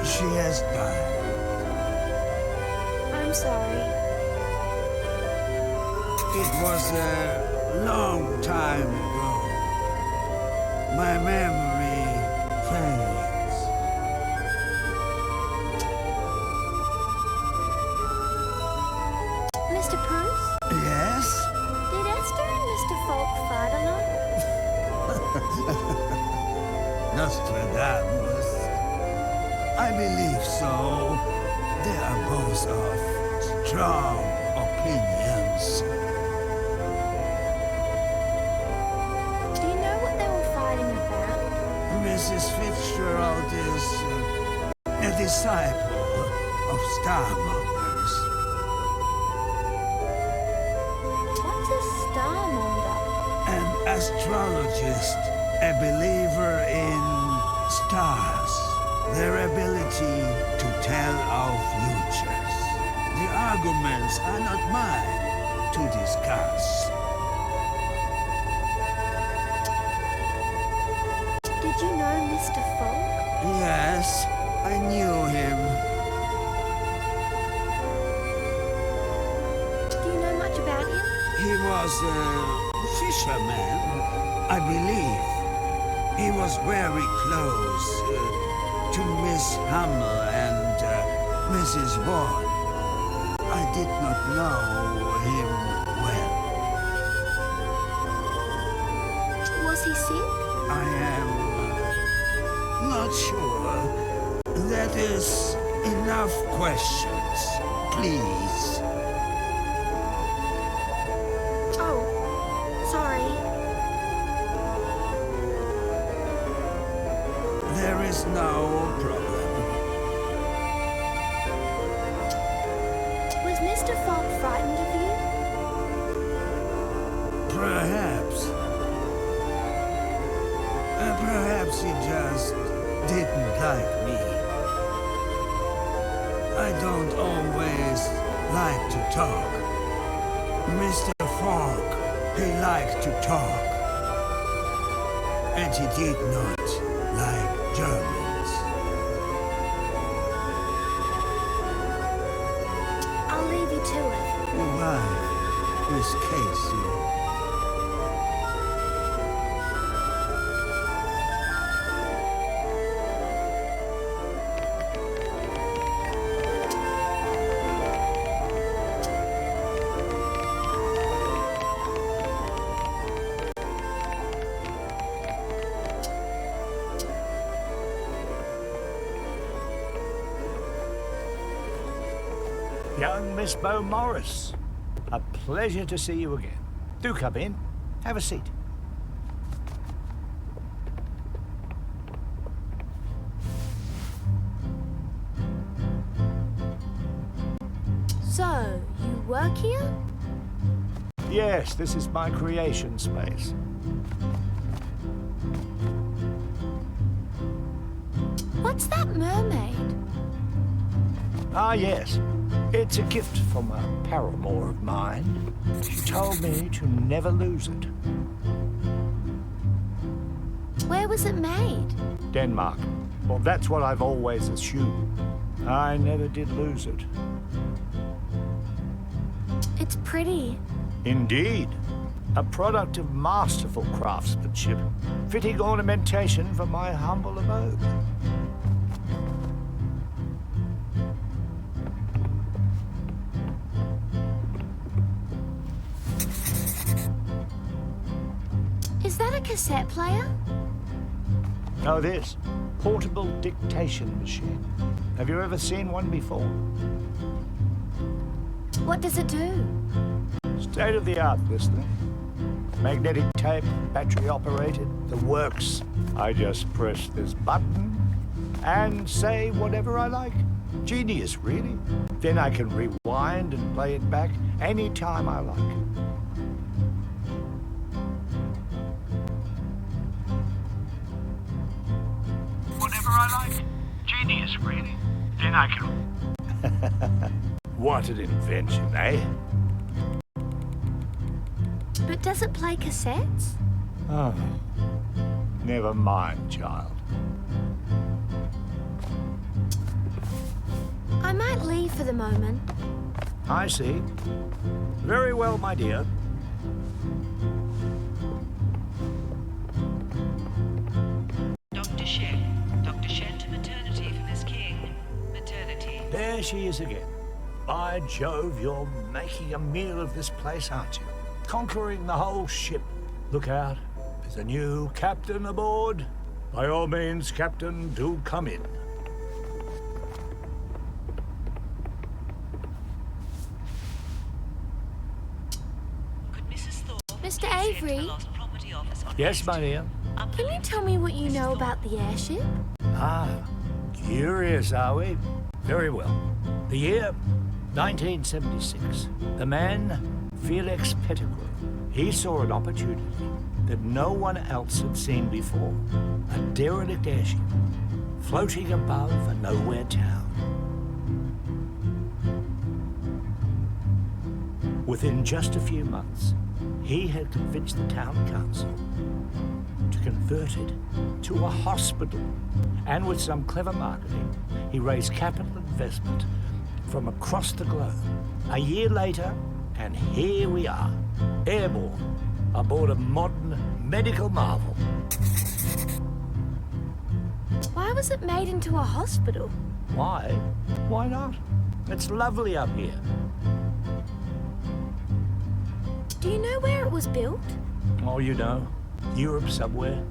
H: she has died.
B: I'm sorry.
H: It was a long time ago. My memory fades.
B: Mr. Pruess?
H: Yes?
B: Did Esther and Mr. Falk fight a lot?
H: Nostradamus. I believe so. They are both of strong opinions.
B: Do you know what they were fighting about?
H: Mrs. Fitzgerald is a disciple of starmongers.
B: What's a starmonger?
H: An astrologist, a believer in stars, their ability to tell our futures. The arguments are not mine to discuss.
B: Did you know Mr. Falk?
H: Yes, I knew him.
B: Do you know much about him?
H: He was a fisherman, I believe. He was very close to Miss Hummel and Mrs. Vaughn. I did not know him well.
B: Was he sick?
H: I am not sure. That is Enough questions, please.
B: Oh, sorry.
H: There is no problem.
B: Was Mr. Fogg frightened of you?
H: Perhaps. Perhaps he just didn't like me. I don't always like to talk. Mr. Fogg, he liked to talk. And he did not like Germans.
B: I'll leave you to it.
H: Why, Miss Casey?
I: Young Miss Morris, a pleasure to see you again. Do come in. Have a seat.
B: So, you work here?
I: Yes, this is my creation space.
B: What's that mermaid?
I: Ah, yes. It's a gift from a paramour of mine. She told me to never lose it.
B: Where was it made?
I: Denmark. Well, that's what I've always assumed. I never did lose it.
B: It's pretty.
I: Indeed. A product of masterful craftsmanship, fitting ornamentation for my humble abode.
B: Is that a cassette player?
I: Know this, portable dictation machine. Have you ever seen one before?
B: What does it do?
I: State-of-the-art, this thing. Magnetic tape, battery operated, the works. I just press this button and say whatever I like. Genius, really. Then I can rewind and play it back anytime I like. Whatever I like. Genius, really. Then I can... What an invention, eh?
B: But does it play cassettes?
I: Oh, never mind, child.
B: I might leave for the moment.
I: I see. Very well, my dear.
L: Dr. Shen. Dr. Shen to maternity for Miss King. Maternity.
I: There she is again. By Jove, you're making a meal of this place, aren't you? Conquering the whole ship. Look out. There's a new captain aboard. By all means, Captain, do come in.
L: Could Mrs. Thorpe
B: Mr. Avery?
I: Yes, my dear.
B: Can you tell me what you know about the airship?
I: Ah, curious, are we? Very well. The year 1976. The man, Felix Pettigrew. He saw an opportunity that no one else had seen before. A derelict airship floating above a nowhere town. Within just a few months, he had convinced the town council to convert it to a hospital. And with some clever marketing, he raised capital investment from across the globe. A year later, and here we are, airborne, aboard a modern medical marvel.
B: Why was it made into a hospital?
I: Why? Why not? It's lovely up here.
B: Do you know where it was built?
I: Oh, you know, Europe somewhere.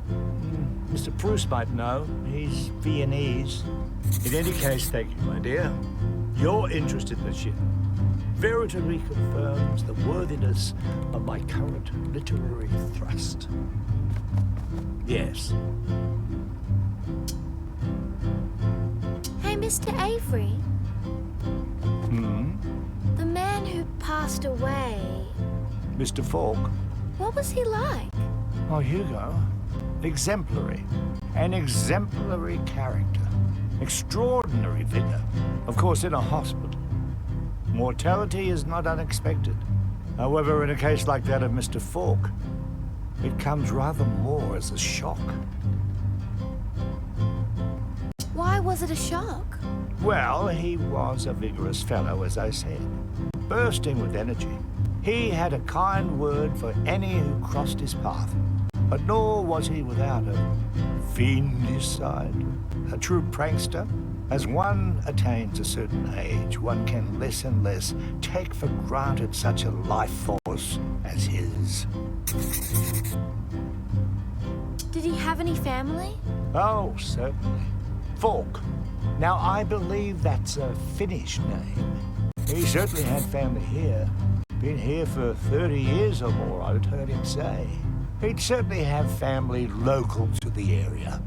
I: Mr Pruess might know. He's Viennese. In any case, thank you, my dear. Your interest in the ship veritably confirms the worthiness of my current literary thrust. Yes.
B: Hey, Mr. Avery. The man who passed away.
I: Mr Falk?
B: What was he like?
I: Oh, Hugo. Exemplary. An exemplary character. Extraordinary vigor. Of course, in a hospital. Mortality is not unexpected. However, in a case like that of Mr. Falk, it comes rather more as a shock.
B: Why was it a shock?
I: Well, he was a vigorous fellow, as I said, bursting with energy. He had a kind word for any who crossed his path, but nor was he without a fiendish side, a true prankster. As one attains a certain age, one can less and less take for granted such a life force as his.
B: Did he have any family?
I: Oh, certainly. Falk. Now, I believe that's a Finnish name. He certainly had family here. Been here for 30 years or more, I'd heard him say. He'd certainly have family local to the area.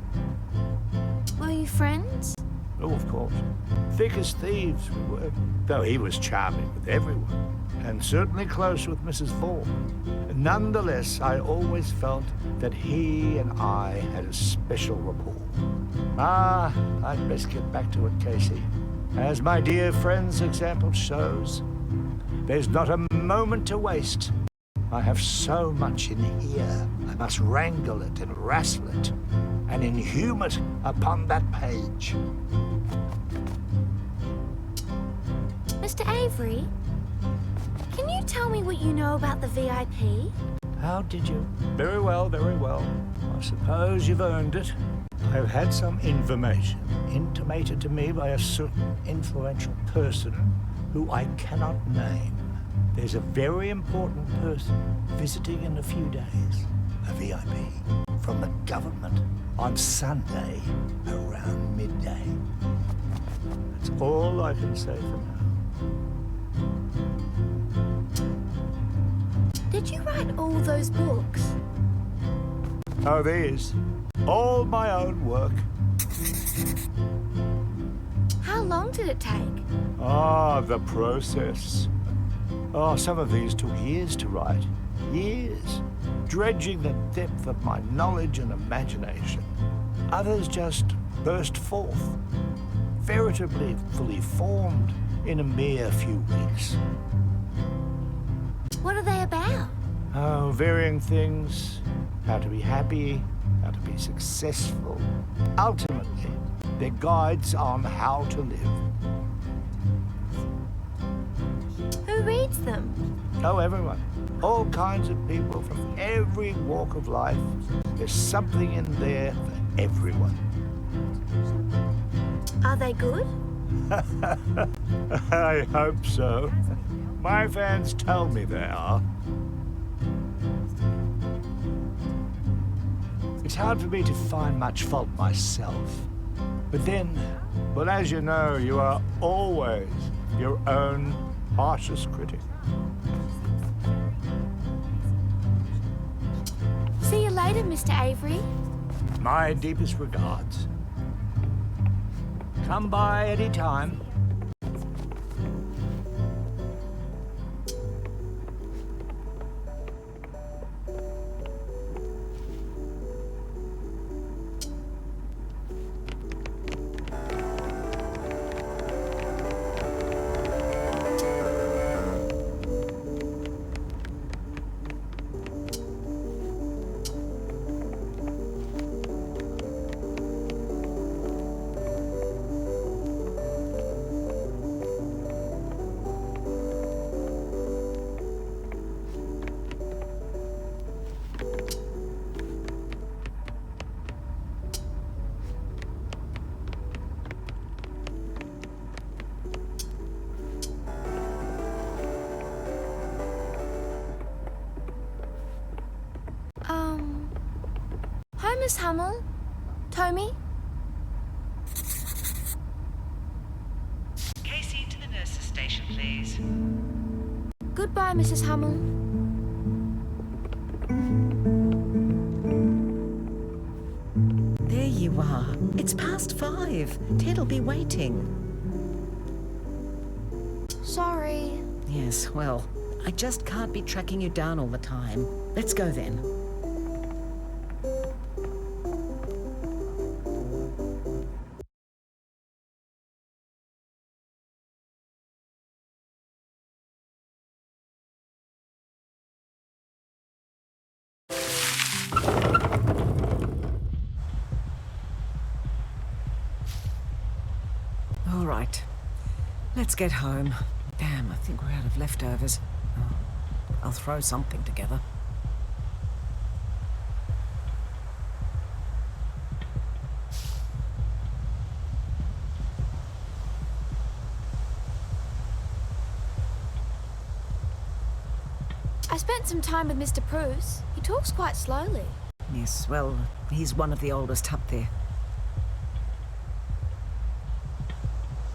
B: Were you friends?
I: Oh, of course. Thick as thieves we were, though he was charming with everyone, and certainly close with Mrs. Falk. Nonetheless, I always felt that he and I had a special rapport. I'd best get back to it, Casey. As my dear friend's example shows, there's not a moment to waste. I have so much in here. I must wrangle it and wrestle it, and inhume it upon that page.
B: Mr. Avery, can you tell me what you know about the VIP?
I: How did you? Very well, very well. I suppose you've earned it. I've had some information intimated to me by a certain influential person who I cannot name. There's a very important person visiting in a few days, a VIP, from the government on Sunday around midday. That's all I can say for now.
B: Did you write all those books?
I: Oh, these? All my own work.
B: How long did it take?
I: The process. Some of these took years to write. Years. Dredging the depth of my knowledge and imagination. Others just burst forth, veritably fully formed in a mere few weeks.
B: What are they about?
I: Varying things. How to be happy, how to be successful. Ultimately, they're guides on how to live.
B: Who reads them?
I: Oh, everyone. All kinds of people from every walk of life. There's something in there for everyone.
B: Are they good?
I: I hope so. My fans tell me they are. It's hard for me to find much fault myself. But then, well, as you know, you are always your own harshest critic.
B: See you later, Mr. Avery.
I: My deepest regards. Come by any time.
B: Miss Hamill. Tommy?
L: Casey to the nurse's station, please.
B: Goodbye, Mrs. Hamill.
A: There you are. It's past 5. Ted'll be waiting.
B: Sorry.
A: Yes, well, I just can't be tracking you down all the time. Let's go then. All right. Let's get home. Damn, I think we're out of leftovers. Oh, I'll throw something together.
B: I spent some time with Mr. Pruess. He talks quite slowly.
A: Yes, well, he's one of the oldest up there.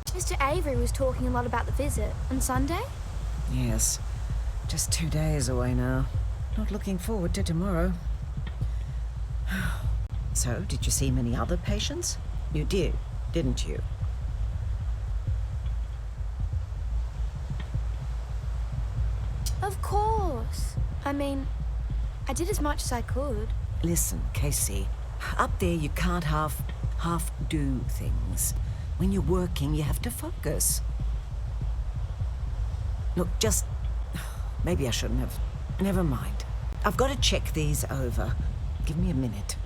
B: Mr. Avery was talking a lot about the visit. On Sunday?
A: Yes. Just 2 days away now. Not looking forward to tomorrow. So, did you see many other patients? You did, didn't you?
B: Of course. I mean, I did as much as I could.
A: Listen, Casey. Up there you can't half do things. When you're working, you have to focus. Look, just... Maybe I shouldn't have... Never mind. I've got to check these over. Give me a minute.